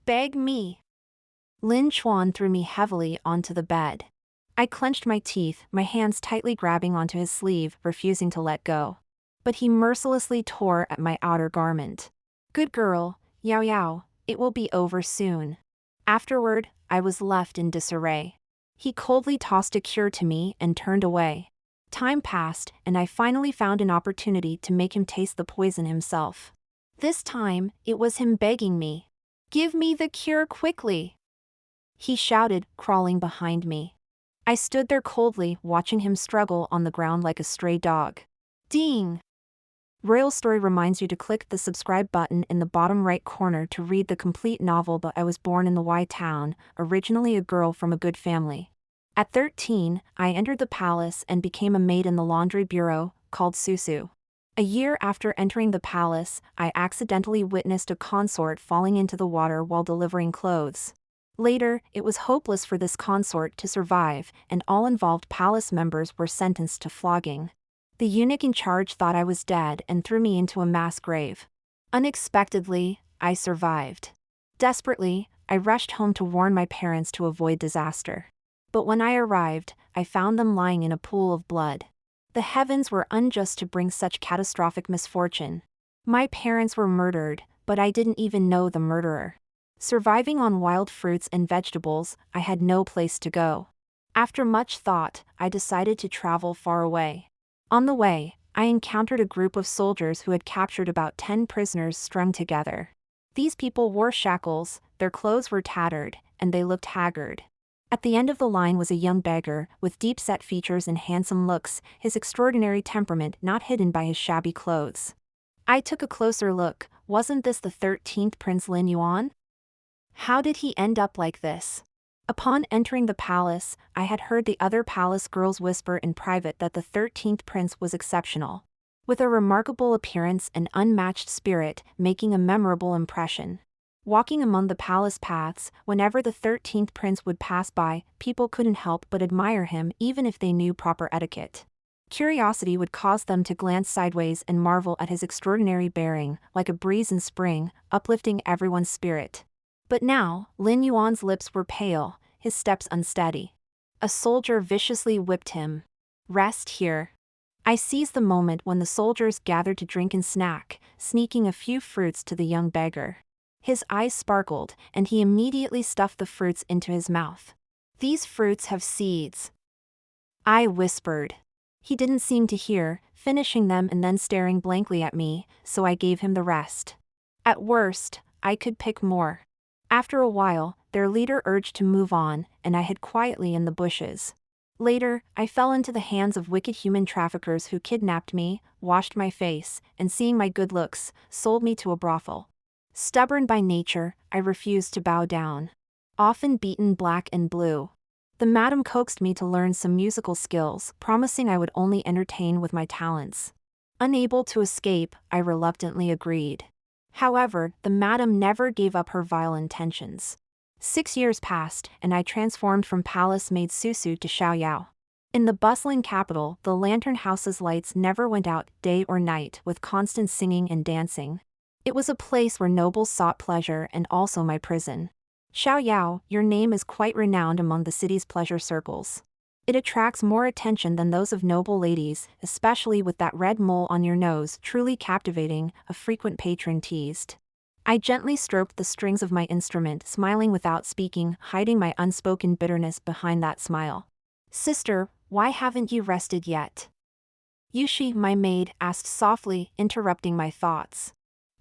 beg me." Lin Chuan threw me heavily onto the bed. I clenched my teeth, my hands tightly grabbing onto his sleeve, refusing to let go. But he mercilessly tore at my outer garment. "Good girl, Yaoyao, it will be over soon." Afterward, I was left in disarray. He coldly tossed a cure to me and turned away. Time passed, and I finally found an opportunity to make him taste the poison himself. This time, it was him begging me. "Give me the cure quickly," he shouted, crawling behind me. I stood there coldly, watching him struggle on the ground like a stray dog. Ding! RoyalStory reminds you to click the subscribe button in the bottom right corner to read the complete novel. But I was born in the Y town, originally a girl from a good family. At 13, I entered the palace and became a maid in the laundry bureau, called Susu. A year after entering the palace, I accidentally witnessed a consort falling into the water while delivering clothes. Later, it was hopeless for this consort to survive, and all involved palace members were sentenced to flogging. The eunuch in charge thought I was dead and threw me into a mass grave. Unexpectedly, I survived. Desperately, I rushed home to warn my parents to avoid disaster. But when I arrived, I found them lying in a pool of blood. The heavens were unjust to bring such catastrophic misfortune. My parents were murdered, but I didn't even know the murderer. Surviving on wild fruits and vegetables, I had no place to go. After much thought, I decided to travel far away. On the way, I encountered a group of soldiers who had captured about 10 prisoners strung together. These people wore shackles, their clothes were tattered, and they looked haggard. At the end of the line was a young beggar, with deep-set features and handsome looks, his extraordinary temperament not hidden by his shabby clothes. I took a closer look. Wasn't this the 13th Prince Lin Yuan? How did he end up like this? Upon entering the palace, I had heard the other palace girls whisper in private that the 13th prince was exceptional. With a remarkable appearance and unmatched spirit, making a memorable impression. Walking among the palace paths, whenever the 13th prince would pass by, people couldn't help but admire him even if they knew proper etiquette. Curiosity would cause them to glance sideways and marvel at his extraordinary bearing, like a breeze in spring, uplifting everyone's spirit. But now, Lin Yuan's lips were pale, his steps unsteady. A soldier viciously whipped him. "Rest here." I seized the moment when the soldiers gathered to drink and snack, sneaking a few fruits to the young beggar. His eyes sparkled, and he immediately stuffed the fruits into his mouth. "These fruits have seeds," I whispered. He didn't seem to hear, finishing them and then staring blankly at me, so I gave him the rest. At worst, I could pick more. After a while, their leader urged to move on, and I hid quietly in the bushes. Later, I fell into the hands of wicked human traffickers who kidnapped me, washed my face, and seeing my good looks, sold me to a brothel. Stubborn by nature, I refused to bow down. Often beaten black and blue. The madam coaxed me to learn some musical skills, promising I would only entertain with my talents. Unable to escape, I reluctantly agreed. However, the madam never gave up her vile intentions. 6 years passed, and I transformed from palace maid Susu to Yaoyao. In the bustling capital, the lantern house's lights never went out, day or night, with constant singing and dancing. It was a place where nobles sought pleasure and also my prison. Yaoyao, your name is quite renowned among the city's pleasure circles. It attracts more attention than those of noble ladies, especially with that red mole on your nose, truly captivating, a frequent patron teased. I gently stroked the strings of my instrument, smiling without speaking, hiding my unspoken bitterness behind that smile. "Sister, why haven't you rested yet?" Yushi, my maid, asked softly, interrupting my thoughts.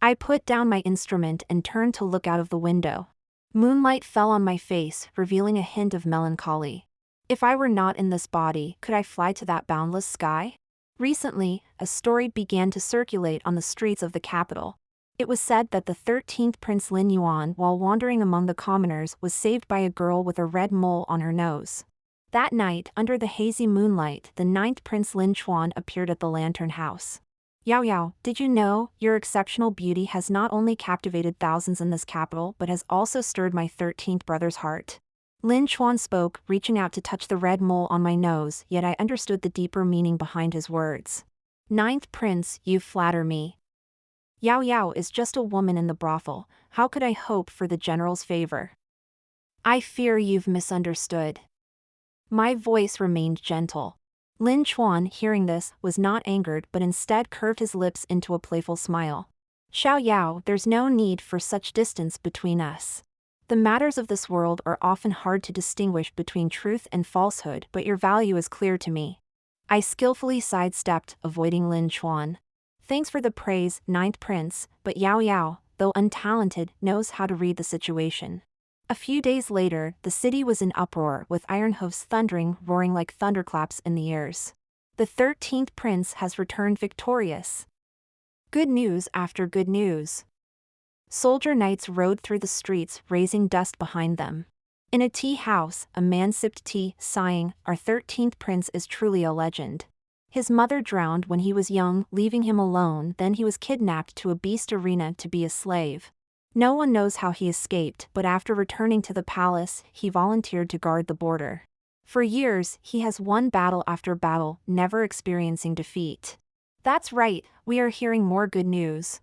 I put down my instrument and turned to look out of the window. Moonlight fell on my face, revealing a hint of melancholy. If I were not in this body, could I fly to that boundless sky? Recently, a story began to circulate on the streets of the capital. It was said that the 13th Prince Lin Yuan, while wandering among the commoners, was saved by a girl with a red mole on her nose. That night, under the hazy moonlight, the 9th Prince Lin Chuan appeared at the lantern house. "Yaoyao, did you know, your exceptional beauty has not only captivated thousands in this capital but has also stirred my 13th brother's heart?" Lin Chuan spoke, reaching out to touch the red mole on my nose, yet I understood the deeper meaning behind his words. "9th Prince, you flatter me." Yaoyao is just a woman in the brothel, how could I hope for the general's favor? I fear you've misunderstood. My voice remained gentle. Lin Chuan, hearing this, was not angered but instead curved his lips into a playful smile. Xiaoyao, there's no need for such distance between us. The matters of this world are often hard to distinguish between truth and falsehood, but your value is clear to me. I skillfully sidestepped, avoiding Lin Chuan. Thanks for the praise, ninth prince, but Yaoyao, though untalented, knows how to read the situation. A few days later, the city was in uproar, with iron hooves thundering, roaring like thunderclaps in the ears. The 13th prince has returned victorious. Good news after good news. Soldier knights rode through the streets, raising dust behind them. In a tea house, a man sipped tea, sighing, "Our 13th prince is truly a legend. His mother drowned when he was young, leaving him alone, then he was kidnapped to a beast arena to be a slave. No one knows how he escaped, but after returning to the palace, he volunteered to guard the border. For years, he has won battle after battle, never experiencing defeat." That's right, we are hearing more good news.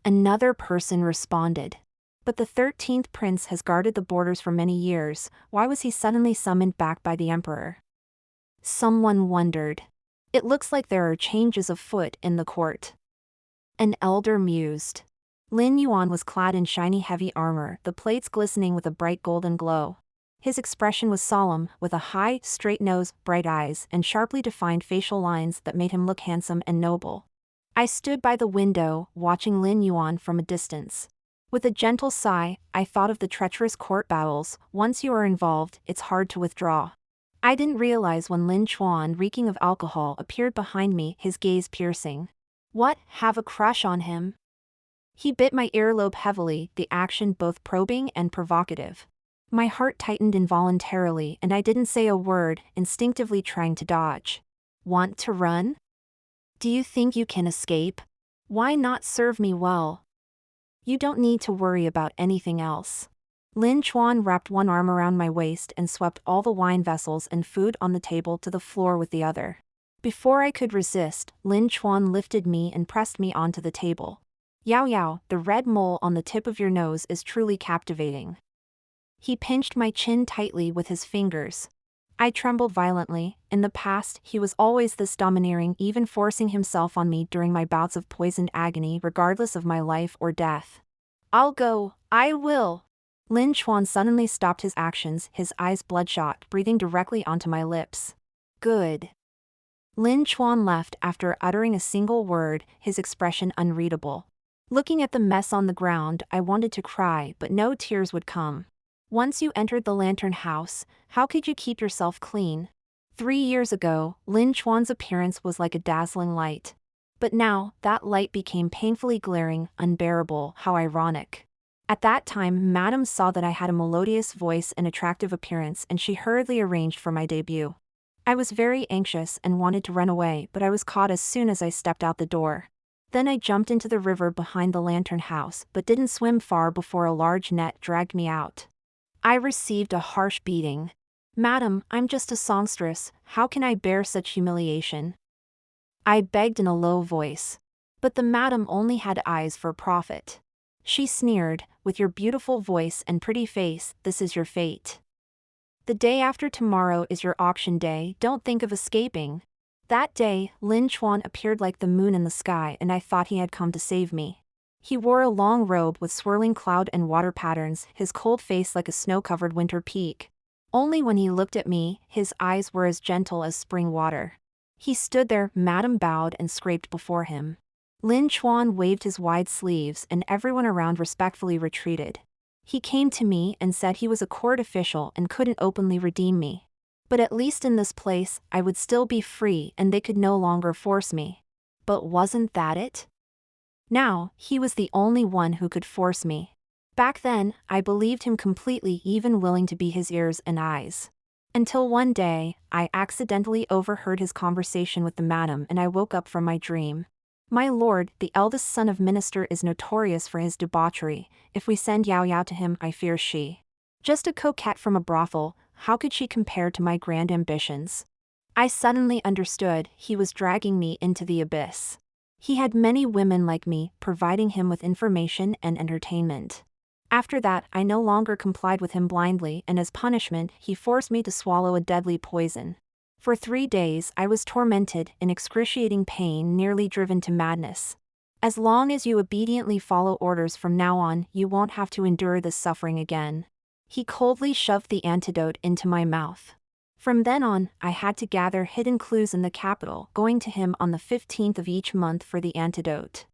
Another person responded. But the 13th prince has guarded the borders for many years, why was he suddenly summoned back by the emperor? Someone wondered. It looks like there are changes afoot in the court. An elder mused. Lin Yuan was clad in shiny heavy armor, the plates glistening with a bright golden glow. His expression was solemn, with a high, straight nose, bright eyes, and sharply defined facial lines that made him look handsome and noble. I stood by the window, watching Lin Yuan from a distance. With a gentle sigh, I thought of the treacherous court battles. Once you are involved, it's hard to withdraw. I didn't realize when Lin Chuan, reeking of alcohol, appeared behind me, his gaze piercing. What, have a crush on him? He bit my earlobe heavily, the action both probing and provocative. My heart tightened involuntarily and I didn't say a word, instinctively trying to dodge. Want to run? Do you think you can escape? Why not serve me well? You don't need to worry about anything else. Lin Chuan wrapped one arm around my waist and swept all the wine vessels and food on the table to the floor with the other. Before I could resist, Lin Chuan lifted me and pressed me onto the table. Yaoyao, the red mole on the tip of your nose is truly captivating. He pinched my chin tightly with his fingers. I trembled violently. In the past, he was always this domineering, even forcing himself on me during my bouts of poisoned agony regardless of my life or death. I'll go, I will. Lin Chuan suddenly stopped his actions, his eyes bloodshot, breathing directly onto my lips. Good. Lin Chuan left after uttering a single word, his expression unreadable. Looking at the mess on the ground, I wanted to cry, but no tears would come. Once you entered the lantern house, how could you keep yourself clean? 3 years ago, Lin Chuan's appearance was like a dazzling light. But now, that light became painfully glaring, unbearable. How ironic. At that time, Madame saw that I had a melodious voice and attractive appearance, and she hurriedly arranged for my debut. I was very anxious and wanted to run away, but I was caught as soon as I stepped out the door. Then I jumped into the river behind the lantern house, but didn't swim far before a large net dragged me out. I received a harsh beating. Madam, I'm just a songstress, how can I bear such humiliation? I begged in a low voice. But the madam only had eyes for profit. She sneered, with your beautiful voice and pretty face, this is your fate. The day after tomorrow is your auction day, don't think of escaping. That day, Lin Chuan appeared like the moon in the sky and I thought he had come to save me. He wore a long robe with swirling cloud and water patterns, his cold face like a snow-covered winter peak. Only when he looked at me, his eyes were as gentle as spring water. He stood there, Madame bowed and scraped before him. Lin Chuan waved his wide sleeves and everyone around respectfully retreated. He came to me and said he was a court official and couldn't openly redeem me. But at least in this place, I would still be free and they could no longer force me. But wasn't that it? Now, he was the only one who could force me. Back then, I believed him completely, even willing to be his ears and eyes. Until one day, I accidentally overheard his conversation with the madam and I woke up from my dream. My lord, the eldest son of minister is notorious for his debauchery. If we send Yaoyao to him, I fear she. Just a coquette from a brothel, how could she compare to my grand ambitions? I suddenly understood, he was dragging me into the abyss. He had many women like me, providing him with information and entertainment. After that, I no longer complied with him blindly, and as punishment, he forced me to swallow a deadly poison. For 3 days, I was tormented, in excruciating pain, nearly driven to madness. As long as you obediently follow orders from now on, you won't have to endure this suffering again. He coldly shoved the antidote into my mouth. From then on, I had to gather hidden clues in the capital, going to him on the 15th of each month for the antidote.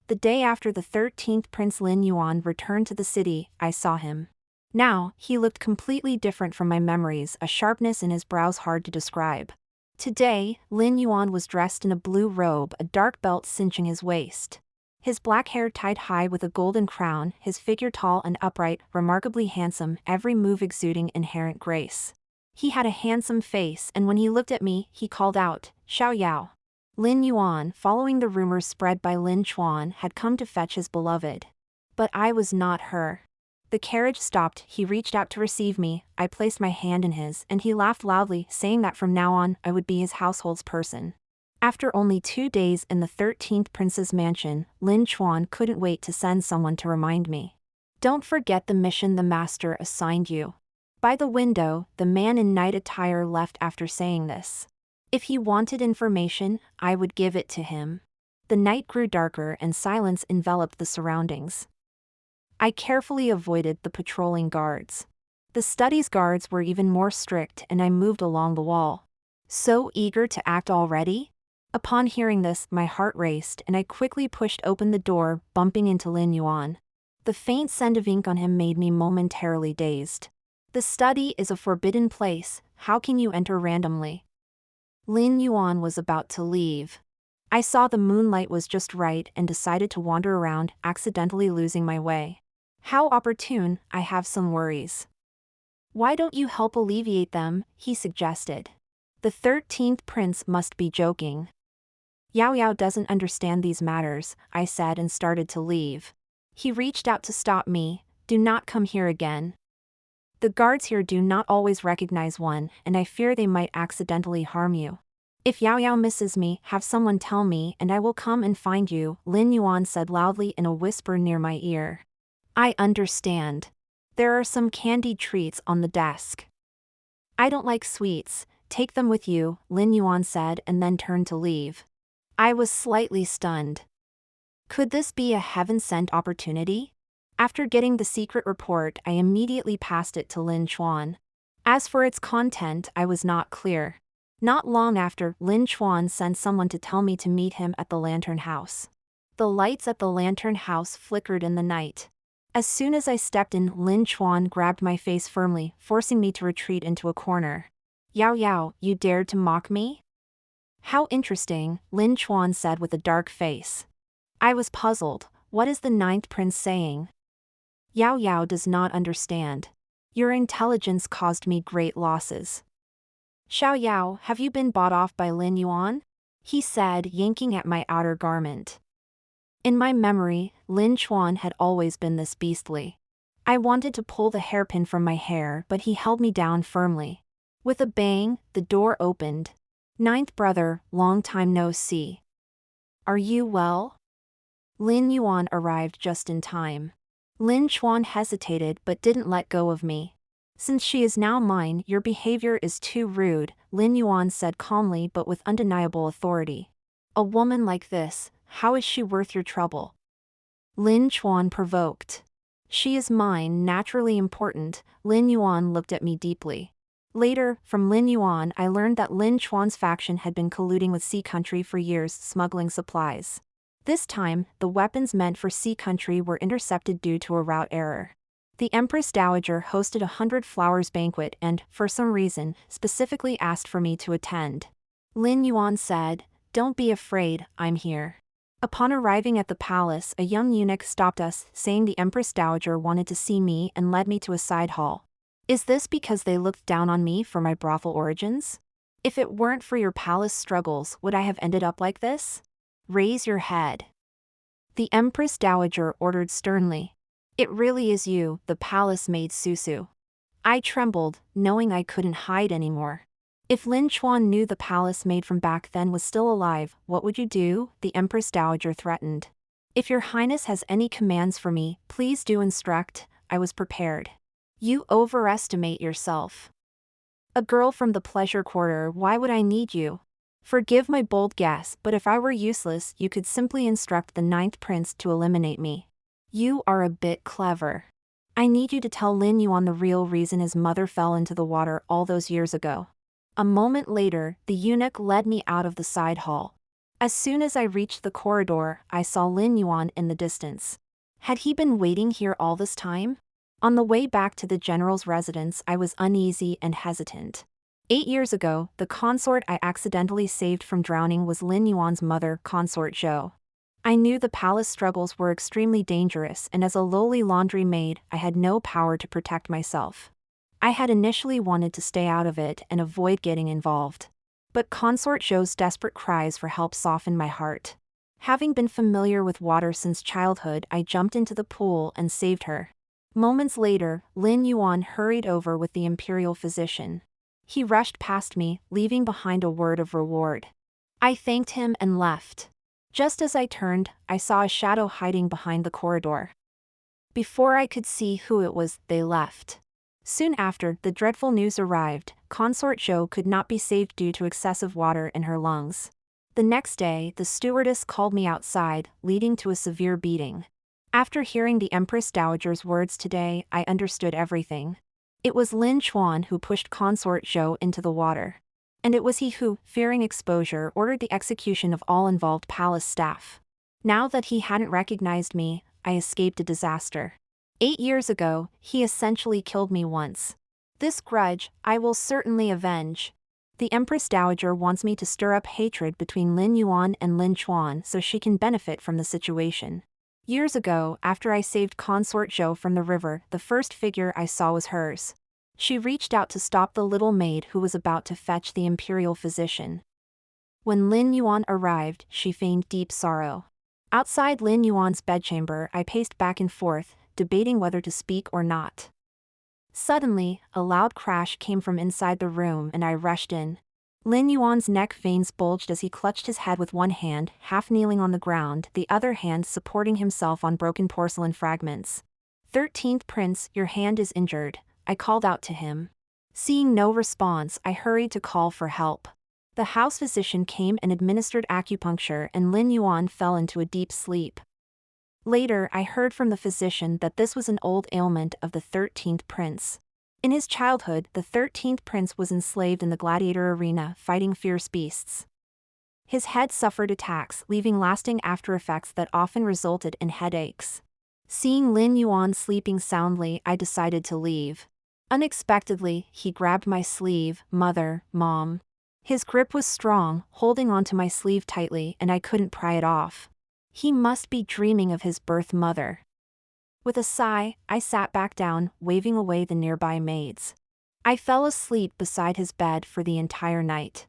The day after the 13th Prince Lin Yuan returned to the city, I saw him. Now, he looked completely different from my memories, a sharpness in his brows hard to describe. Today, Lin Yuan was dressed in a blue robe, a dark belt cinching his waist. His black hair tied high with a golden crown, his figure tall and upright, remarkably handsome, every move exuding inherent grace. He had a handsome face, and when he looked at me, he called out, "Yaoyao." Lin Yuan, following the rumors spread by Lin Chuan, had come to fetch his beloved. But I was not her. The carriage stopped, he reached out to receive me, I placed my hand in his, and he laughed loudly, saying that from now on, I would be his household's person. After only 2 days in the 13th prince's mansion, Lin Chuan couldn't wait to send someone to remind me. "Don't forget the mission the master assigned you." By the window, the man in night attire left after saying this. If he wanted information, I would give it to him. The night grew darker and silence enveloped the surroundings. I carefully avoided the patrolling guards. The study's guards were even more strict, and I moved along the wall. So eager to act already? Upon hearing this, my heart raced, and I quickly pushed open the door, bumping into Lin Yuan. The faint scent of ink on him made me momentarily dazed. "The study is a forbidden place, how can you enter randomly?" Lin Yuan was about to leave. I saw the moonlight was just right and decided to wander around, accidentally losing my way. How opportune, I have some worries. "Why don't you help alleviate them?" he suggested. The 13th prince must be joking. "Yaoyao doesn't understand these matters," I said and started to leave. He reached out to stop me. "Do not come here again. The guards here do not always recognize one, and I fear they might accidentally harm you. If Yaoyao misses me, have someone tell me and I will come and find you," Lin Yuan said loudly in a whisper near my ear. "I understand. There are some candied treats on the desk." "I don't like sweets, take them with you," Lin Yuan said and then turned to leave. I was slightly stunned. Could this be a heaven-sent opportunity? After getting the secret report, I immediately passed it to Lin Chuan. As for its content, I was not clear. Not long after, Lin Chuan sent someone to tell me to meet him at the lantern house. The lights at the lantern house flickered in the night. As soon as I stepped in, Lin Chuan grabbed my face firmly, forcing me to retreat into a corner. "Yaoyao, you dared to mock me?" "How interesting," Lin Chuan said with a dark face. I was puzzled. What is the 9th prince saying? "Yaoyao does not understand. Your intelligence caused me great losses." "Xiaoyao, have you been bought off by Lin Yuan?" he said, yanking at my outer garment. In my memory, Lin Chuan had always been this beastly. I wanted to pull the hairpin from my hair, but he held me down firmly. With a bang, the door opened. "Ninth brother, long time no see. Are you well?" Lin Yuan arrived just in time. Lin Chuan hesitated but didn't let go of me. "Since she is now mine, your behavior is too rude," Lin Yuan said calmly but with undeniable authority. "A woman like this, how is she worth your trouble?" Lin Chuan provoked. "She is mine, naturally important." Lin Yuan looked at me deeply. Later, from Lin Yuan I learned that Lin Chuan's faction had been colluding with Sea Country for years, smuggling supplies. This time, the weapons meant for Sea Country were intercepted due to a route error. The Empress Dowager hosted a 100 flowers banquet and, for some reason, specifically asked for me to attend. Lin Yuan said, "Don't be afraid, I'm here." Upon arriving at the palace, a young eunuch stopped us, saying the Empress Dowager wanted to see me and led me to a side hall. "Is this because they looked down on me for my brothel origins? If it weren't for your palace struggles, would I have ended up like this? Raise your head." The Empress Dowager ordered sternly. "It really is you," the palace maid Susu. I trembled, knowing I couldn't hide anymore. If Lin Chuan knew the palace maid from back then was still alive, what would you do? The Empress Dowager threatened. If your highness has any commands for me, please do instruct. I was prepared. You overestimate yourself. A girl from the pleasure quarter, why would I need you? Forgive my bold guess, but if I were useless, you could simply instruct the 9th prince to eliminate me. You are a bit clever. I need you to tell Lin Yuan the real reason his mother fell into the water all those years ago. A moment later, the eunuch led me out of the side hall. As soon as I reached the corridor, I saw Lin Yuan in the distance. Had he been waiting here all this time? On the way back to the general's residence, I was uneasy and hesitant. 8 years ago, the consort I accidentally saved from drowning was Lin Yuan's mother, Consort Zhou. I knew the palace struggles were extremely dangerous, and as a lowly laundry maid, I had no power to protect myself. I had initially wanted to stay out of it and avoid getting involved. But Consort Zhou's desperate cries for help softened my heart. Having been familiar with water since childhood, I jumped into the pool and saved her. Moments later, Lin Yuan hurried over with the imperial physician. He rushed past me, leaving behind a word of reward. I thanked him and left. Just as I turned, I saw a shadow hiding behind the corridor. Before I could see who it was, they left. Soon after, the dreadful news arrived. Consort Zhou could not be saved due to excessive water in her lungs. The next day, the stewardess called me outside, leading to a severe beating. After hearing the Empress Dowager's words today, I understood everything. It was Lin Chuan who pushed Consort Zhou into the water. And it was he who, fearing exposure, ordered the execution of all involved palace staff. Now that he hadn't recognized me, I escaped a disaster. 8 years ago, he essentially killed me once. This grudge, I will certainly avenge. The Empress Dowager wants me to stir up hatred between Lin Yuan and Lin Chuan so she can benefit from the situation. Years ago, after I saved Consort Zhou from the river, the first figure I saw was hers. She reached out to stop the little maid who was about to fetch the imperial physician. When Lin Yuan arrived, she feigned deep sorrow. Outside Lin Yuan's bedchamber, I paced back and forth, debating whether to speak or not. Suddenly, a loud crash came from inside the room and I rushed in. Lin Yuan's neck veins bulged as he clutched his head with one hand, half kneeling on the ground, the other hand supporting himself on broken porcelain fragments. 13th Prince, your hand is injured, I called out to him. Seeing no response, I hurried to call for help. The house physician came and administered acupuncture and Lin Yuan fell into a deep sleep. Later, I heard from the physician that this was an old ailment of the 13th Prince. In his childhood, the 13th Prince was enslaved in the gladiator arena fighting fierce beasts. His head suffered attacks, leaving lasting after-effects that often resulted in headaches. Seeing Lin Yuan sleeping soundly, I decided to leave. Unexpectedly, he grabbed my sleeve. Mother, Mom. His grip was strong, holding onto my sleeve tightly, and I couldn't pry it off. He must be dreaming of his birth mother. With a sigh, I sat back down, waving away the nearby maids. I fell asleep beside his bed for the entire night.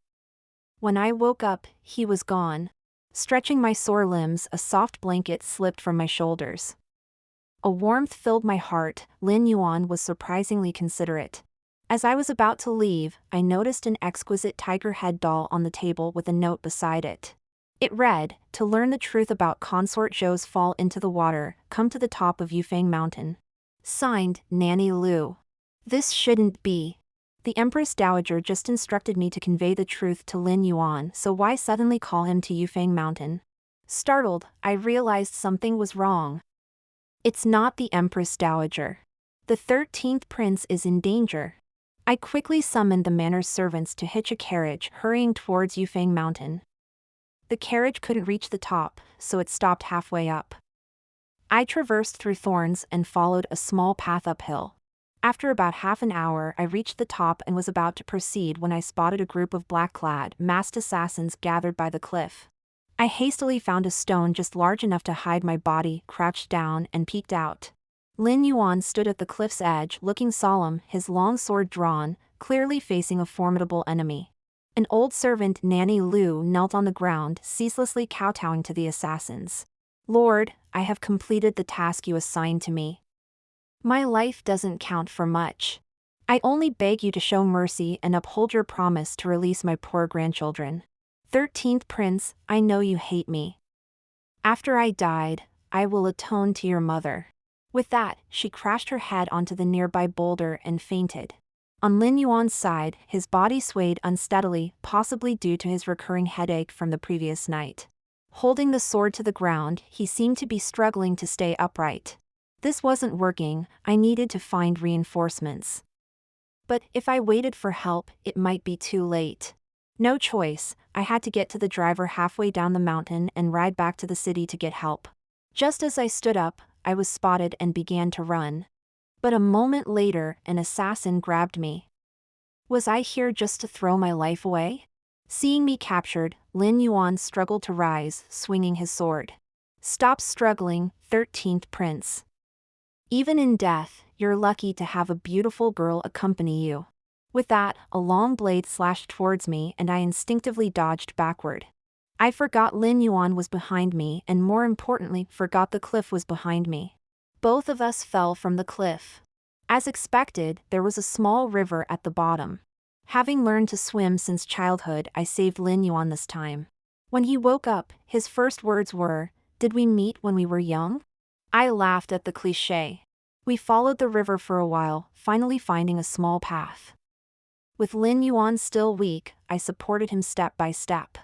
When I woke up, he was gone. Stretching my sore limbs, a soft blanket slipped from my shoulders. A warmth filled my heart. Lin Yuan was surprisingly considerate. As I was about to leave, I noticed an exquisite tiger head doll on the table with a note beside it. It read, "To learn the truth about Consort Zhou's fall into the water, come to the top of Yufeng Mountain." Signed, Nanny Lu. This shouldn't be. The Empress Dowager just instructed me to convey the truth to Lin Yuan, so why suddenly call him to Yufeng Mountain? Startled, I realized something was wrong. It's not the Empress Dowager. The 13th Prince is in danger. I quickly summoned the manor's servants to hitch a carriage, hurrying towards Yufeng Mountain. The carriage couldn't reach the top, so it stopped halfway up. I traversed through thorns and followed a small path uphill. After about half an hour, I reached the top and was about to proceed when I spotted a group of black-clad, masked assassins gathered by the cliff. I hastily found a stone just large enough to hide my body, crouched down, and peeked out. Lin Yuan stood at the cliff's edge, looking solemn, his long sword drawn, clearly facing a formidable enemy. An old servant, Nanny Lu, knelt on the ground, ceaselessly kowtowing to the assassins. "Lord, I have completed the task you assigned to me. My life doesn't count for much. I only beg you to show mercy and uphold your promise to release my poor grandchildren. 13th Prince, I know you hate me. After I died, I will atone to your mother. With that, she crashed her head onto the nearby boulder and fainted. On Lin Yuan's side, his body swayed unsteadily, possibly due to his recurring headache from the previous night. Holding the sword to the ground, he seemed to be struggling to stay upright. This wasn't working, I needed to find reinforcements. But if I waited for help, it might be too late. No choice, I had to get to the driver halfway down the mountain and ride back to the city to get help. Just as I stood up, I was spotted and began to run. But a moment later, an assassin grabbed me. Was I here just to throw my life away? Seeing me captured, Lin Yuan struggled to rise, swinging his sword. Stop struggling, 13th Prince. Even in death, you're lucky to have a beautiful girl accompany you. With that, a long blade slashed towards me and I instinctively dodged backward. I forgot Lin Yuan was behind me and more importantly, forgot the cliff was behind me. Both of us fell from the cliff. As expected, there was a small river at the bottom. Having learned to swim since childhood, I saved Lin Yuan this time. When he woke up, his first words were, "Did we meet when we were young?" I laughed at the cliché. We followed the river for a while, finally finding a small path. With Lin Yuan still weak, I supported him step by step.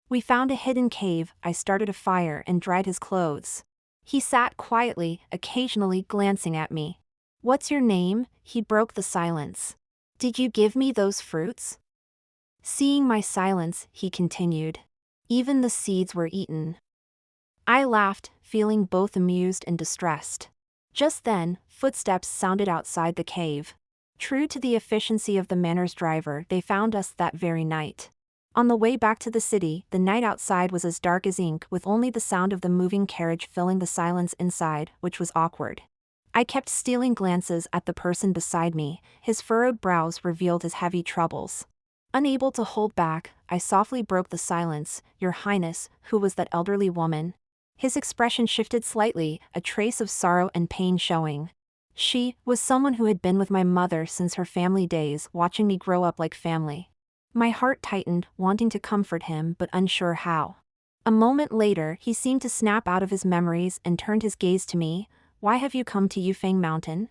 We found a hidden cave, I started a fire and dried his clothes. He sat quietly, occasionally glancing at me. "What's your name?" He broke the silence. "Did you give me those fruits?" Seeing my silence, he continued. "Even the seeds were eaten." I laughed, feeling both amused and distressed. Just then, footsteps sounded outside the cave. True to the efficiency of the manor's driver, they found us that very night. On the way back to the city, the night outside was as dark as ink, with only the sound of the moving carriage filling the silence inside, which was awkward. I kept stealing glances at the person beside me, his furrowed brows revealed his heavy troubles. Unable to hold back, I softly broke the silence. "Your Highness, who was that elderly woman?" His expression shifted slightly, a trace of sorrow and pain showing. "She was someone who had been with my mother since her family days, watching me grow up like family." My heart tightened, wanting to comfort him but unsure how. A moment later, he seemed to snap out of his memories and turned his gaze to me. "Why have you come to Yufeng Mountain?"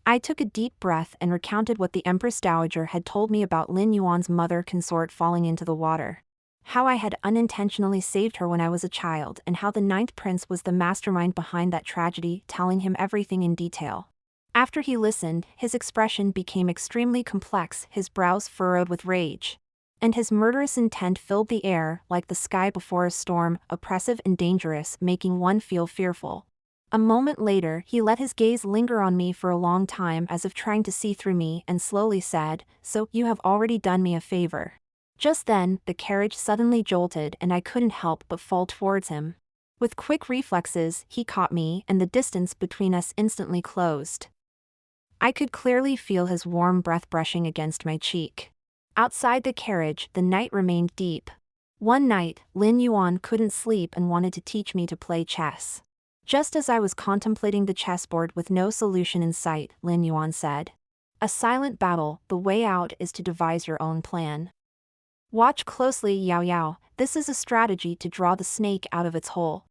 I took a deep breath and recounted what the Empress Dowager had told me about Lin Yuan's mother consort falling into the water. How I had unintentionally saved her when I was a child and how the 9th Prince was the mastermind behind that tragedy, telling him everything in detail. After he listened, his expression became extremely complex, his brows furrowed with rage. And his murderous intent filled the air, like the sky before a storm, oppressive and dangerous, making one feel fearful. A moment later, he let his gaze linger on me for a long time as if trying to see through me and slowly said, "So, you have already done me a favor." Just then, the carriage suddenly jolted and I couldn't help but fall towards him. With quick reflexes, he caught me and the distance between us instantly closed. I could clearly feel his warm breath brushing against my cheek. Outside the carriage, the night remained deep. One night, Lin Yuan couldn't sleep and wanted to teach me to play chess. Just as I was contemplating the chessboard with no solution in sight, Lin Yuan said, "A silent battle, the way out is to devise your own plan. Watch closely, Yaoyao, this is a strategy to draw the snake out of its hole."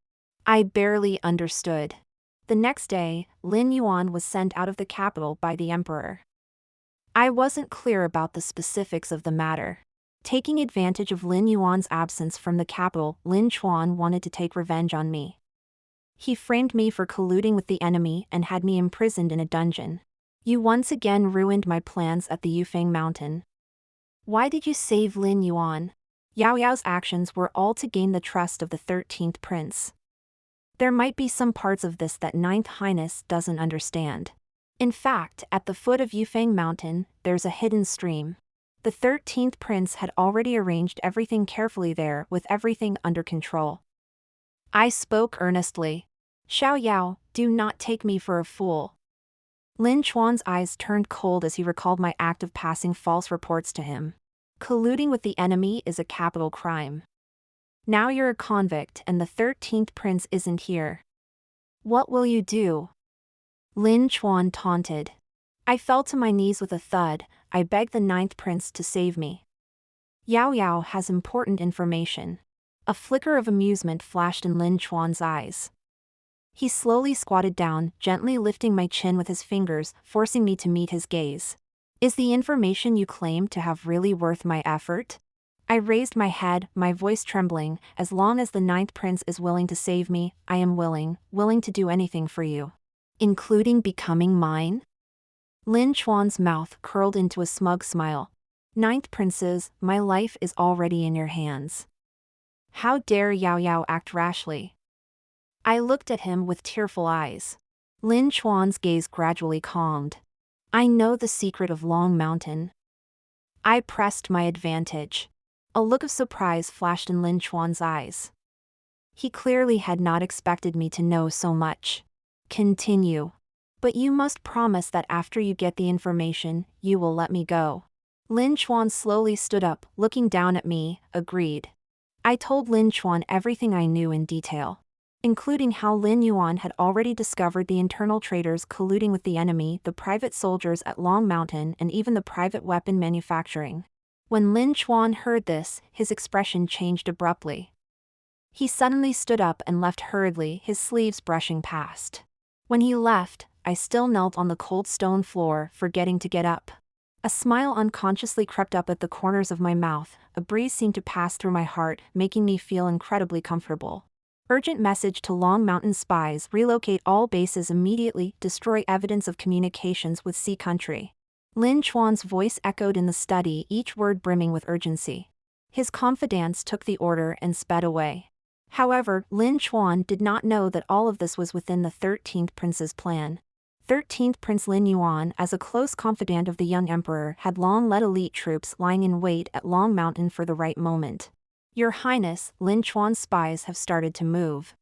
I barely understood. The next day, Lin Yuan was sent out of the capital by the emperor. I wasn't clear about the specifics of the matter. Taking advantage of Lin Yuan's absence from the capital, Lin Chuan wanted to take revenge on me. He framed me for colluding with the enemy and had me imprisoned in a dungeon. "You once again ruined my plans at the Yufeng Mountain. Why did you save Lin Yuan?" Yaoyao's actions were all to gain the trust of the 13th Prince. There might be some parts of this that 9th Highness doesn't understand. In fact, at the foot of Yufeng Mountain, there's a hidden stream. The 13th Prince had already arranged everything carefully there, with everything under control. I spoke earnestly. "Xiaoyao, do not take me for a fool." Lin Chuan's eyes turned cold as he recalled my act of passing false reports to him. Colluding with the enemy is a capital crime. Now you're a convict and the 13th Prince isn't here. What will you do? Lin Chuan taunted. I fell to my knees with a thud. I begged the ninth prince to save me. Yaoyao has important information. A flicker of amusement flashed in Lin Chuan's eyes. He slowly squatted down, gently lifting my chin with his fingers, forcing me to meet his gaze. Is the information you claim to have really worth my effort? I raised my head, my voice trembling. As long as the ninth prince is willing to save me, I am willing to do anything for you. Including becoming mine? Lin Chuan's mouth curled into a smug smile. Ninth princes, my life is already in your hands. How dare Yaoyao act rashly? I looked at him with tearful eyes. Lin Chuan's gaze gradually calmed. I know the secret of Long Mountain. I pressed my advantage. A look of surprise flashed in Lin Chuan's eyes. He clearly had not expected me to know so much. Continue. But you must promise that after you get the information, you will let me go. Lin Chuan slowly stood up, looking down at me. Agreed. I told Lin Chuan everything I knew in detail, including how Lin Yuan had already discovered the internal traitors colluding with the enemy, the private soldiers at Long Mountain, and even the private weapon manufacturing. When Lin Chuan heard this, his expression changed abruptly. He suddenly stood up and left hurriedly, his sleeves brushing past. When he left, I still knelt on the cold stone floor, forgetting to get up. A smile unconsciously crept up at the corners of my mouth. A breeze seemed to pass through my heart, making me feel incredibly comfortable. Urgent message to Long Mountain spies: relocate all bases immediately, destroy evidence of communications with Sea Country. Lin Chuan's voice echoed in the study, each word brimming with urgency. His confidants took the order and sped away. However, Lin Chuan did not know that all of this was within the 13th prince's plan. 13th Prince Lin Yuan, as a close confidant of the young emperor, had long led elite troops lying in wait at Long Mountain for the right moment. Your Highness, Lin Chuan's spies have started to move.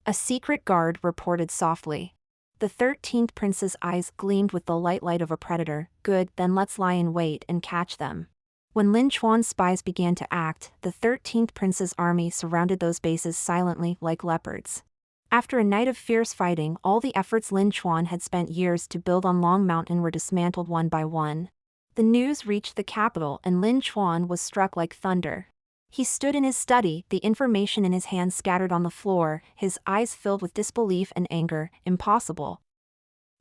A secret guard reported softly. The 13th prince's eyes gleamed with the light of a predator. Good, then let's lie in wait and catch them. When Lin Chuan's spies began to act, the 13th prince's army surrounded those bases silently, like leopards. After a night of fierce fighting, all the efforts Lin Chuan had spent years to build on Long Mountain were dismantled one by one. The news reached the capital and Lin Chuan was struck like thunder. He stood in his study, the information in his hands scattered on the floor, his eyes filled with disbelief and anger. Impossible.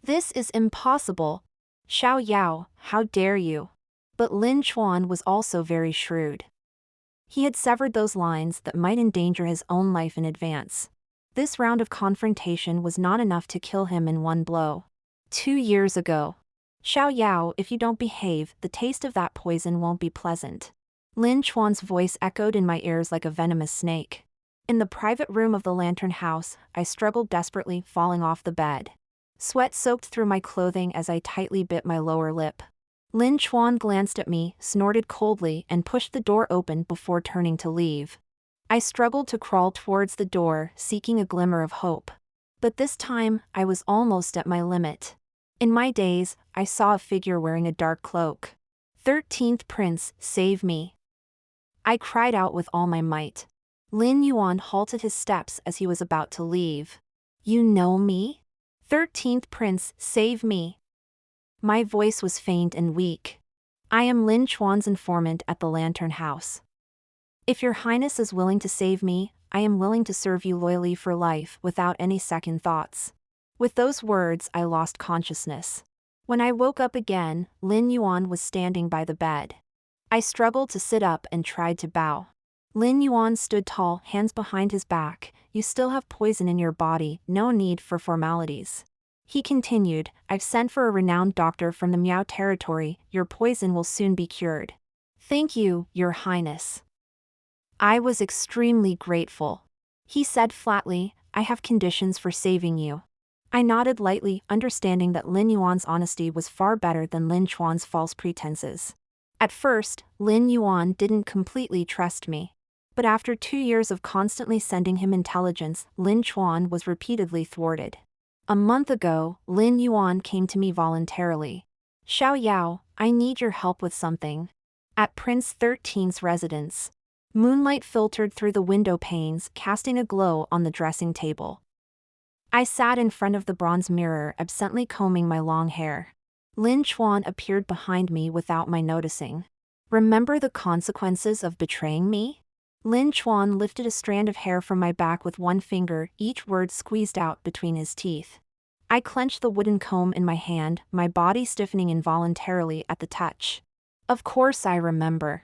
This is impossible. Yaoyao, how dare you? But Lin Chuan was also very shrewd. He had severed those lines that might endanger his own life in advance. This round of confrontation was not enough to kill him in one blow. 2 years ago. Yaoyao, if you don't behave, the taste of that poison won't be pleasant. Lin Chuan's voice echoed in my ears like a venomous snake. In the private room of the lantern house, I struggled desperately, falling off the bed. Sweat soaked through my clothing as I tightly bit my lower lip. Lin Chuan glanced at me, snorted coldly, and pushed the door open before turning to leave. I struggled to crawl towards the door, seeking a glimmer of hope. But this time, I was almost at my limit. In my daze, I saw a figure wearing a dark cloak. 13th Prince, save me. I cried out with all my might. Lin Yuan halted his steps as he was about to leave. You know me? 13th Prince, save me. My voice was faint and weak. I am Lin Chuan's informant at the Lantern House. If your Highness is willing to save me, I am willing to serve you loyally for life without any second thoughts. With those words, I lost consciousness. When I woke up again, Lin Yuan was standing by the bed. I struggled to sit up and tried to bow. Lin Yuan stood tall, hands behind his back. You still have poison in your body, no need for formalities. He continued, I've sent for a renowned doctor from the Miao territory, your poison will soon be cured. Thank you, Your Highness. I was extremely grateful. He said flatly, I have conditions for saving you. I nodded lightly, understanding that Lin Yuan's honesty was far better than Lin Chuan's false pretenses. At first, Lin Yuan didn't completely trust me. But after 2 years of constantly sending him intelligence, Lin Chuan was repeatedly thwarted. A month ago, Lin Yuan came to me voluntarily. Yaoyao, I need your help with something. At Prince 13's residence. Moonlight filtered through the window panes, casting a glow on the dressing table. I sat in front of the bronze mirror, absently combing my long hair. Lin Chuan appeared behind me without my noticing. Remember the consequences of betraying me? Lin Chuan lifted a strand of hair from my back with one finger, each word squeezed out between his teeth. I clenched the wooden comb in my hand, my body stiffening involuntarily at the touch. Of course I remember.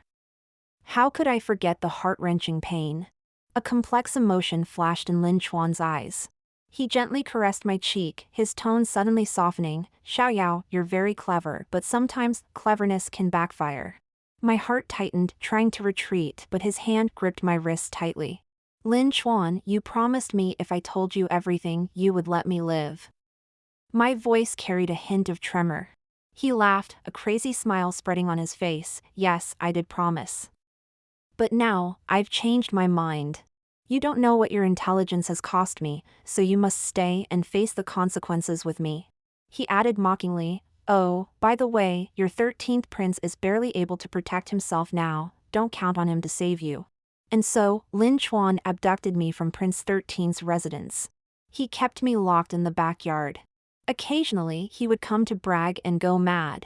How could I forget the heart-wrenching pain? A complex emotion flashed in Lin Chuan's eyes. He gently caressed my cheek, his tone suddenly softening. Yaoyao, you're very clever, but sometimes cleverness can backfire. My heart tightened, trying to retreat, but his hand gripped my wrist tightly. Lin Chuan, you promised me if I told you everything, you would let me live. My voice carried a hint of tremor. He laughed, a crazy smile spreading on his face. Yes, I did promise. But now, I've changed my mind. You don't know what your intelligence has cost me, so you must stay and face the consequences with me. He added mockingly, oh, by the way, your 13th prince is barely able to protect himself now, don't count on him to save you. And so, Lin Chuan abducted me from Prince 13's residence. He kept me locked in the backyard. Occasionally, he would come to brag and go mad.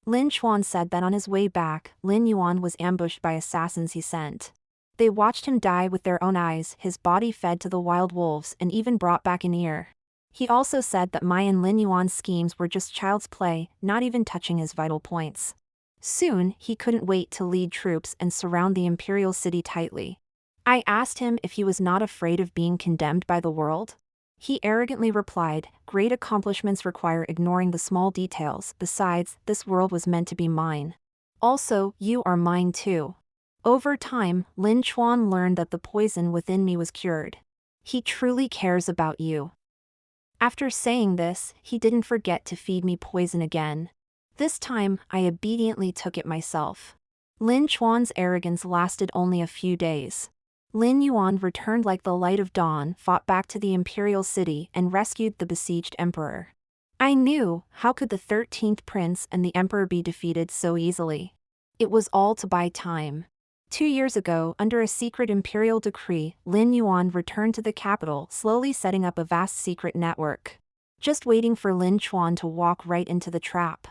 Lin Chuan said that on his way back, Lin Yuan was ambushed by assassins he sent. They watched him die with their own eyes, his body fed to the wild wolves, and even brought back an ear. He also said that my and Lin Yuan's schemes were just child's play, not even touching his vital points. Soon, he couldn't wait to lead troops and surround the imperial city tightly. I asked him if he was not afraid of being condemned by the world. He arrogantly replied, great accomplishments require ignoring the small details, besides, this world was meant to be mine. Also, you are mine too. Over time, Lin Chuan learned that the poison within me was cured. He truly cares about you. After saying this, he didn't forget to feed me poison again. This time, I obediently took it myself. Lin Chuan's arrogance lasted only a few days. Lin Yuan returned like the light of dawn, fought back to the imperial city, and rescued the besieged emperor. I knew, how could the 13th prince and the emperor be defeated so easily? It was all to buy time. 2 years ago, under a secret imperial decree, Lin Yuan returned to the capital, slowly setting up a vast secret network. Just waiting for Lin Chuan to walk right into the trap.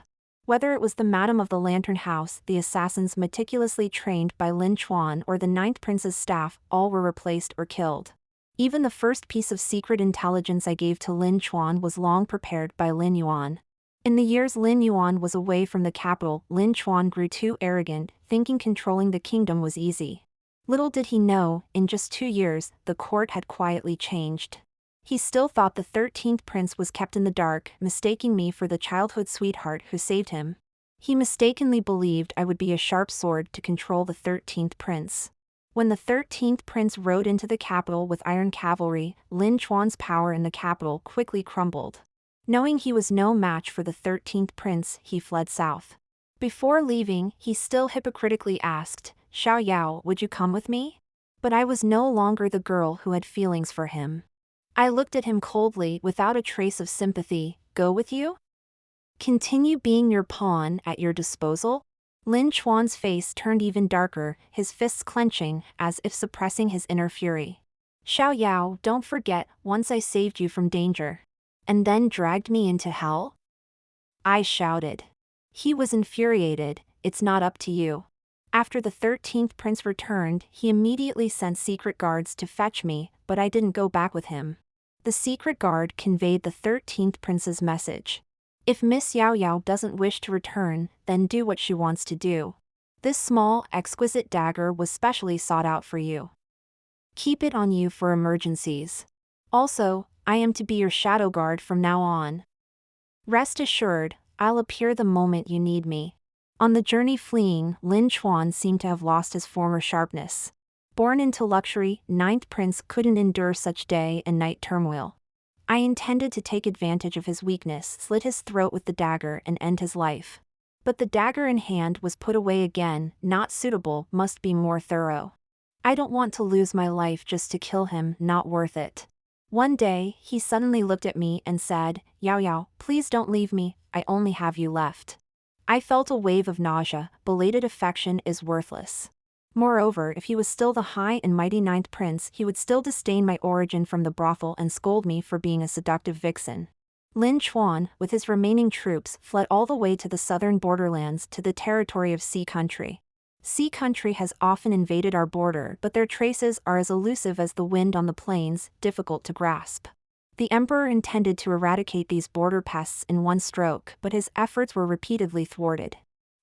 Whether it was the Madam of the Lantern House, the assassins meticulously trained by Lin Chuan, or the 9th Prince's staff, all were replaced or killed. Even the first piece of secret intelligence I gave to Lin Chuan was long prepared by Lin Yuan. In the years Lin Yuan was away from the capital, Lin Chuan grew too arrogant, thinking controlling the kingdom was easy. Little did he know, in just 2 years, the court had quietly changed. He still thought the 13th prince was kept in the dark, mistaking me for the childhood sweetheart who saved him. He mistakenly believed I would be a sharp sword to control the 13th prince. When the 13th prince rode into the capital with iron cavalry, Lin Chuan's power in the capital quickly crumbled. Knowing he was no match for the 13th prince, he fled south. Before leaving, he still hypocritically asked, Yaoyao, would you come with me? But I was no longer the girl who had feelings for him. I looked at him coldly, without a trace of sympathy. Go with you? Continue being your pawn at your disposal? Lin Chuan's face turned even darker, his fists clenching, as if suppressing his inner fury. Yaoyao, don't forget, once I saved you from danger. And then dragged me into hell? I shouted. He was infuriated. It's not up to you. After the 13th prince returned, he immediately sent secret guards to fetch me, but I didn't go back with him. The secret guard conveyed the 13th prince's message. If Miss Yaoyao doesn't wish to return, then do what she wants to do. This small, exquisite dagger was specially sought out for you. Keep it on you for emergencies. Also, I am to be your shadow guard from now on. Rest assured, I'll appear the moment you need me. On the journey fleeing, Lin Chuan seemed to have lost his former sharpness. Born into luxury, 9th prince couldn't endure such day and night turmoil. I intended to take advantage of his weakness, slit his throat with the dagger and end his life. But the dagger in hand was put away again, not suitable, must be more thorough. I don't want to lose my life just to kill him, not worth it. One day, he suddenly looked at me and said, Yaoyao, please don't leave me, I only have you left. I felt a wave of nausea, belated affection is worthless. Moreover, if he was still the high and mighty 9th prince, he would still disdain my origin from the brothel and scold me for being a seductive vixen. Lin Chuan, with his remaining troops, fled all the way to the southern borderlands to the territory of Sea Country. Sea Country has often invaded our border, but their traces are as elusive as the wind on the plains, difficult to grasp. The emperor intended to eradicate these border pests in one stroke, but his efforts were repeatedly thwarted.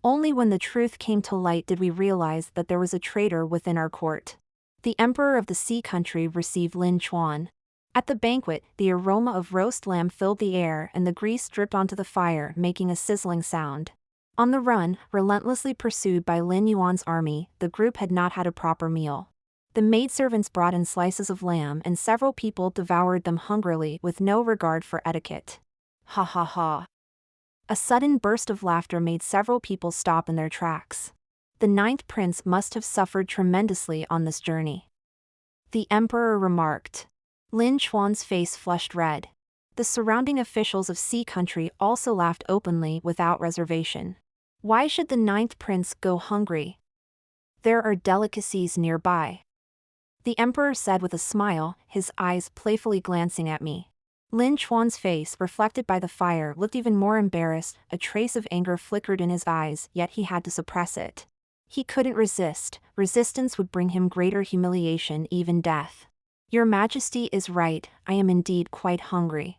Only when the truth came to light did we realize that there was a traitor within our court. The emperor of the Sea Country received Lin Chuan. At the banquet, the aroma of roast lamb filled the air and the grease dripped onto the fire, making a sizzling sound. On the run, relentlessly pursued by Lin Yuan's army, the group had not had a proper meal. The maidservants brought in slices of lamb and several people devoured them hungrily with no regard for etiquette. Ha ha ha. A sudden burst of laughter made several people stop in their tracks. The 9th prince must have suffered tremendously on this journey, the emperor remarked. Lin Chuan's face flushed red. The surrounding officials of Sea Country also laughed openly without reservation. Why should the 9th prince go hungry? There are delicacies nearby, the emperor said with a smile, his eyes playfully glancing at me. Lin Chuan's face, reflected by the fire, looked even more embarrassed. A trace of anger flickered in his eyes, yet he had to suppress it. He couldn't resist. Resistance would bring him greater humiliation, even death. Your Majesty is right, I am indeed quite hungry.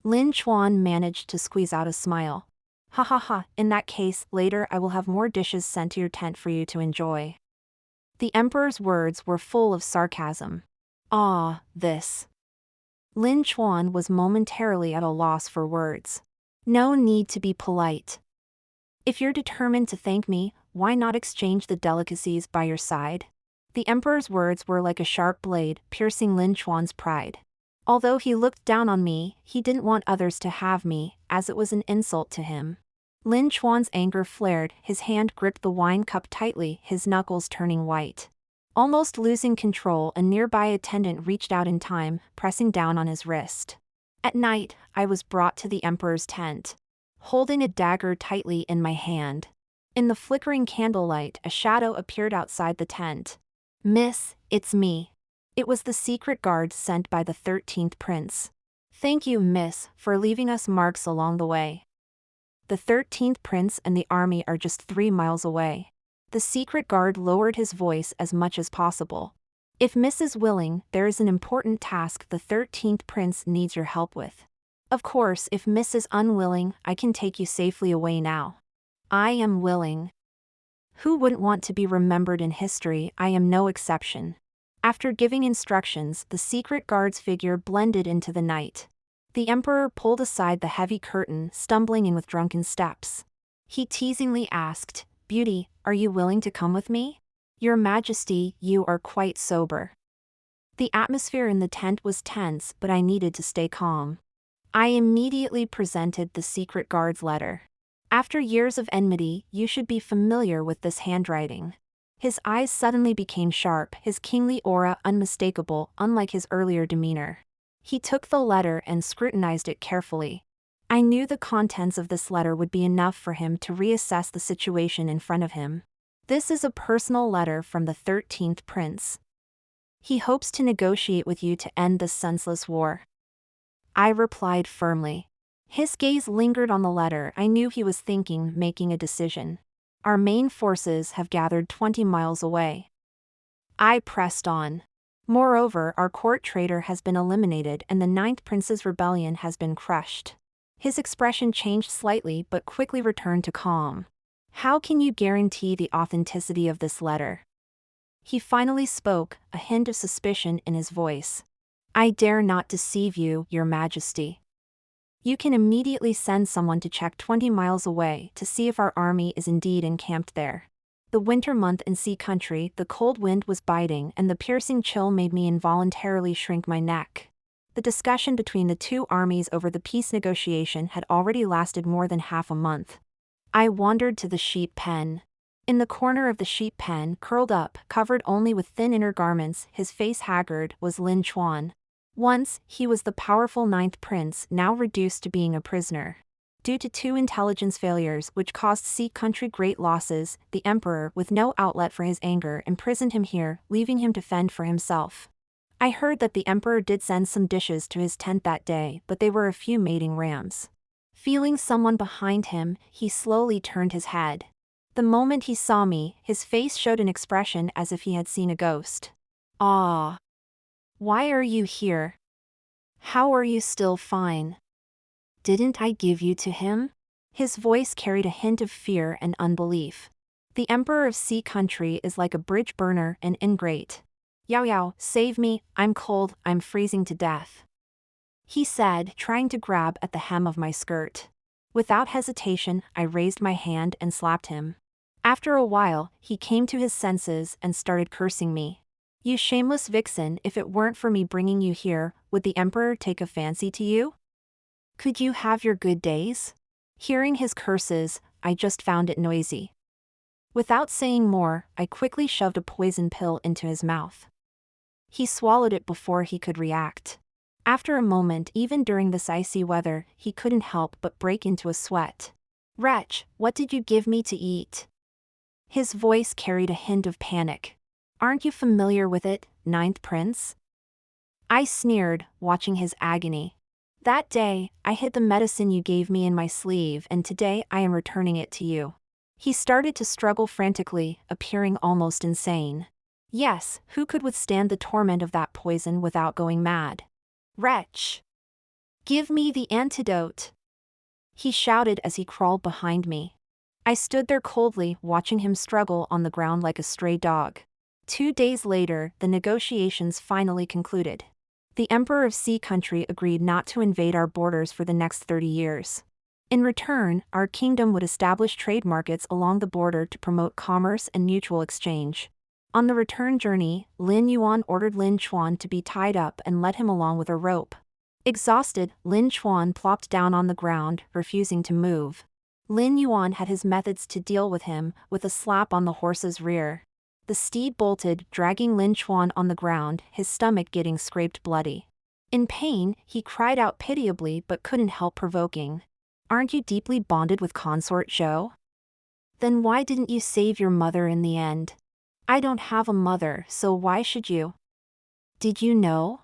Lin Chuan managed to squeeze out a smile. Ha ha ha, in that case, later I will have more dishes sent to your tent for you to enjoy. The emperor's words were full of sarcasm. Ah, this. Lin Chuan was momentarily at a loss for words. No need to be polite. If you're determined to thank me, why not exchange the delicacies by your side? The emperor's words were like a sharp blade, piercing Lin Chuan's pride. Although he looked down on me, he didn't want others to have me, as it was an insult to him. Lin Chuan's anger flared, his hand gripped the wine cup tightly, his knuckles turning white. Almost losing control, a nearby attendant reached out in time, pressing down on his wrist. At night, I was brought to the emperor's tent, holding a dagger tightly in my hand. In the flickering candlelight, a shadow appeared outside the tent. Miss, it's me. It was the secret guard sent by the 13th prince. Thank you, miss, for leaving us marks along the way. The 13th prince and the army are just 3 miles away. The secret guard lowered his voice as much as possible. If Miss is willing, there is an important task the 13th prince needs your help with. Of course, if Miss is unwilling, I can take you safely away now. I am willing. Who wouldn't want to be remembered in history? I am no exception. After giving instructions, the secret guard's figure blended into the night. The emperor pulled aside the heavy curtain, stumbling in with drunken steps. He teasingly asked, "Beauty, are you willing to come with me? Your Majesty, you are quite sober." The atmosphere in the tent was tense, but I needed to stay calm. I immediately presented the secret guard's letter. After years of enmity, you should be familiar with this handwriting. His eyes suddenly became sharp, his kingly aura unmistakable, unlike his earlier demeanor. He took the letter and scrutinized it carefully. I knew the contents of this letter would be enough for him to reassess the situation in front of him. This is a personal letter from the 13th prince. He hopes to negotiate with you to end this senseless war. I replied firmly. His gaze lingered on the letter. I knew he was thinking, making a decision. Our main forces have gathered 20 miles away. I pressed on. Moreover, our court traitor has been eliminated and the 9th prince's rebellion has been crushed. His expression changed slightly but quickly returned to calm. How can you guarantee the authenticity of this letter? He finally spoke, a hint of suspicion in his voice. I dare not deceive you, Your Majesty. You can immediately send someone to check 20 miles away to see if our army is indeed encamped there. The winter month in Sea Country, the cold wind was biting and the piercing chill made me involuntarily shrink my neck. The discussion between the two armies over the peace negotiation had already lasted more than half a month. I wandered to the sheep pen. In the corner of the sheep pen, curled up, covered only with thin inner garments, his face haggard, was Lin Chuan. Once, he was the powerful 9th prince, now reduced to being a prisoner. Due to 2 intelligence failures which caused Sea Country great losses, the emperor, with no outlet for his anger, imprisoned him here, leaving him to fend for himself. I heard that the emperor did send some dishes to his tent that day, but they were a few mating rams. Feeling someone behind him, he slowly turned his head. The moment he saw me, his face showed an expression as if he had seen a ghost. "Ah. Why are you here? How are you still fine? Didn't I give you to him?" His voice carried a hint of fear and unbelief. The emperor of Sea Country is like a bridge burner and ingrate. "Yaoyao, save me, I'm cold, I'm freezing to death," he said, trying to grab at the hem of my skirt. Without hesitation, I raised my hand and slapped him. After a while, he came to his senses and started cursing me. "You shameless vixen, if it weren't for me bringing you here, would the emperor take a fancy to you? Could you have your good days?" Hearing his curses, I just found it noisy. Without saying more, I quickly shoved a poison pill into his mouth. He swallowed it before he could react. After a moment, even during this icy weather, he couldn't help but break into a sweat. "Wretch, what did you give me to eat?" His voice carried a hint of panic. "Aren't you familiar with it, Ninth Prince?" I sneered, watching his agony. "That day, I hid the medicine you gave me in my sleeve, and today I am returning it to you." He started to struggle frantically, appearing almost insane. Yes, who could withstand the torment of that poison without going mad? "Wretch! Give me the antidote!" he shouted as he crawled behind me. I stood there coldly, watching him struggle on the ground like a stray dog. 2 days later, the negotiations finally concluded. The Emperor of Sea Country agreed not to invade our borders for the next 30 years. In return, our kingdom would establish trade markets along the border to promote commerce and mutual exchange. On the return journey, Lin Yuan ordered Lin Chuan to be tied up and led him along with a rope. Exhausted, Lin Chuan plopped down on the ground, refusing to move. Lin Yuan had his methods to deal with him, with a slap on the horse's rear. The steed bolted, dragging Lin Chuan on the ground, his stomach getting scraped bloody. In pain, he cried out pitiably but couldn't help provoking. "Aren't you deeply bonded with Consort Zhou? Then why didn't you save your mother in the end?" "I don't have a mother, so why should you? Did you know?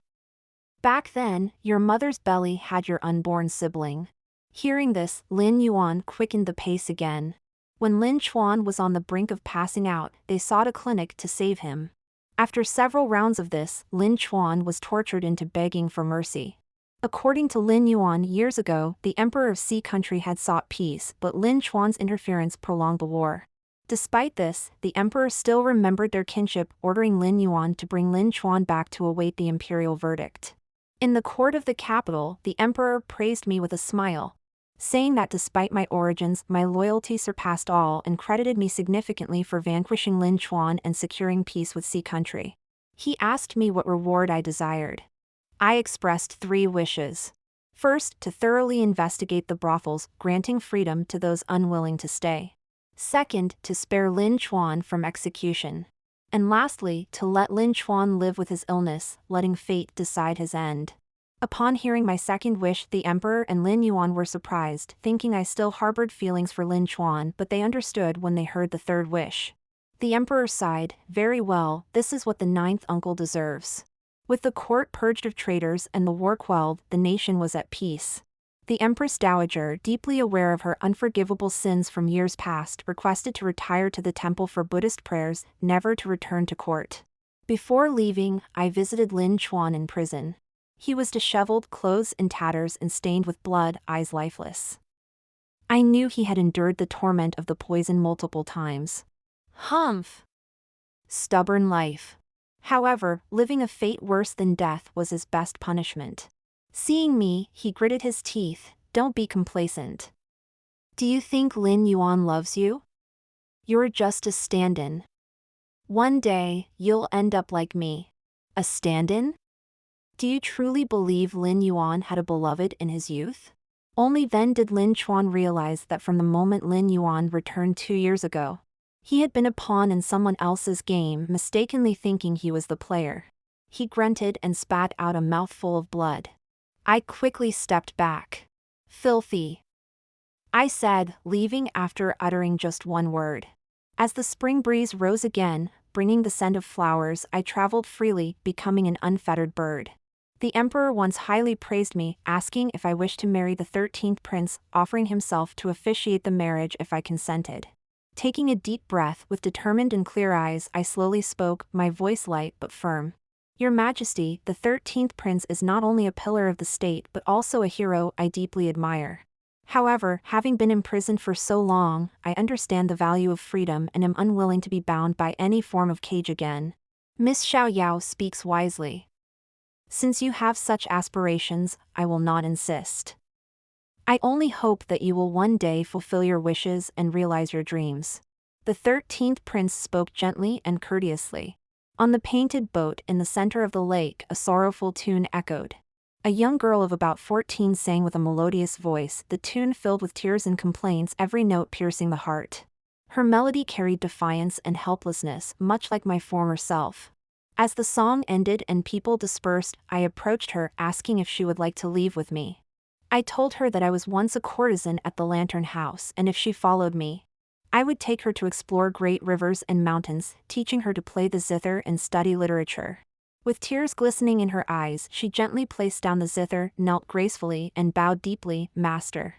Back then, your mother's belly had your unborn sibling." Hearing this, Lin Yuan quickened the pace again. When Lin Chuan was on the brink of passing out, they sought a clinic to save him. After several rounds of this, Lin Chuan was tortured into begging for mercy. According to Lin Yuan years ago, the Emperor of Sea Country had sought peace, but Lin Chuan's interference prolonged the war. Despite this, the emperor still remembered their kinship, ordering Lin Yuan to bring Lin Chuan back to await the imperial verdict. In the court of the capital, the emperor praised me with a smile, saying that despite my origins, my loyalty surpassed all, and credited me significantly for vanquishing Lin Chuan and securing peace with Sea Country. He asked me what reward I desired. I expressed 3 wishes. First, to thoroughly investigate the brothels, granting freedom to those unwilling to stay. Second, to spare Lin Chuan from execution. And lastly, to let Lin Chuan live with his illness, letting fate decide his end. Upon hearing my second wish, the emperor and Lin Yuan were surprised, thinking I still harbored feelings for Lin Chuan, but they understood when they heard the third wish. The emperor sighed, "Very well, this is what the 9th uncle deserves." With the court purged of traitors and the war quelled, the nation was at peace. The Empress Dowager, deeply aware of her unforgivable sins from years past, requested to retire to the temple for Buddhist prayers, never to return to court. Before leaving, I visited Lin Chuan in prison. He was disheveled, clothes in tatters and stained with blood, eyes lifeless. I knew he had endured the torment of the poison multiple times. Humph! Stubborn life. However, living a fate worse than death was his best punishment. Seeing me, he gritted his teeth. "Don't be complacent. Do you think Lin Yuan loves you? You're just a stand-in. One day, you'll end up like me." A stand-in? Do you truly believe Lin Yuan had a beloved in his youth? Only then did Lin Chuan realize that from the moment Lin Yuan returned 2 years ago, he had been a pawn in someone else's game, mistakenly thinking he was the player. He grunted and spat out a mouthful of blood. I quickly stepped back. "Filthy," I said, leaving after uttering just one word. As the spring breeze rose again, bringing the scent of flowers, I traveled freely, becoming an unfettered bird. The emperor once highly praised me, asking if I wished to marry the 13th prince, offering himself to officiate the marriage if I consented. Taking a deep breath, with determined and clear eyes, I slowly spoke, my voice light but firm. Your Majesty, the 13th prince is not only a pillar of the state but also a hero I deeply admire. However, having been imprisoned for so long, I understand the value of freedom and am unwilling to be bound by any form of cage again. Miss Yaoyao speaks wisely. Since you have such aspirations, I will not insist. I only hope that you will one day fulfill your wishes and realize your dreams. The 13th prince spoke gently and courteously. On the painted boat in the center of the lake, a sorrowful tune echoed. A young girl of about 14 sang with a melodious voice, the tune filled with tears and complaints, every note piercing the heart. Her melody carried defiance and helplessness, much like my former self. As the song ended and people dispersed, I approached her, asking if she would like to leave with me. I told her that I was once a courtesan at the Lantern House, and if she followed me, I would take her to explore great rivers and mountains, teaching her to play the zither and study literature. With tears glistening in her eyes, she gently placed down the zither, knelt gracefully, and bowed deeply, Master.